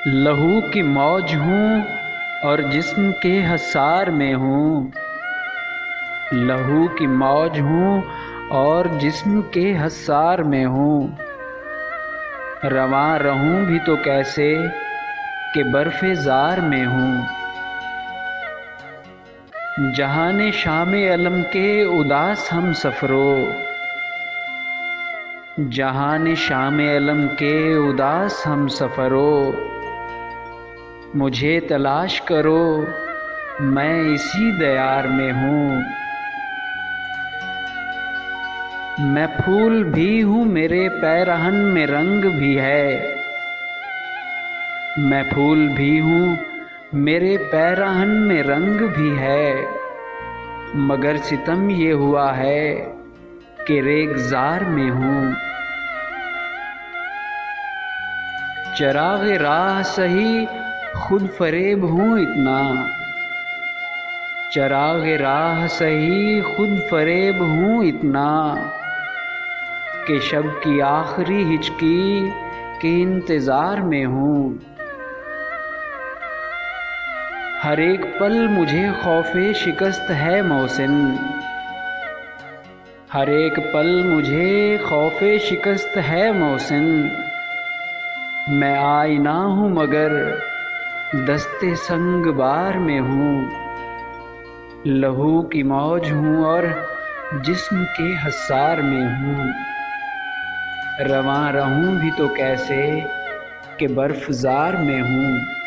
लहू की मौज हूँ और जिस्म के हसार में हूँ। लहू की मौज हूँ और जिस्म के हसार में हूँ। रवां रहूं भी तो कैसे कि बर्फ़े ज़ार में हूँ। जहाने शामे अलम के उदास हम सफ़रों। जहाने शामे अलम के उदास हम सफ़रों। मुझे तलाश करो मैं इसी दयार में हूँ। मैं फूल भी हूँ मेरे पैरहन में रंग भी है। मैं फूल भी हूँ मेरे पैरहन में रंग भी है। मगर सितम ये हुआ है कि रेगज़ार में हूँ। चराग़े राह सही खुद फरेब हूँ इतना। चराग़े राह सही खुद फरेब हूँ इतना कि शब की आखिरी हिचकी के इंतज़ार में हूँ। हर एक पल मुझे खौफ़े शिकस्त है मोहसिन। हर एक पल मुझे खौफ़े शिकस्त है मोहसिन। मैं आईना हूँ मगर दस्ते संगबार में हूँ। लहू की मौज हूँ और जिस्म के हसार में हूँ। रवां रहूं भी तो कैसे कि बर्फ़ ज़ार में हूँ।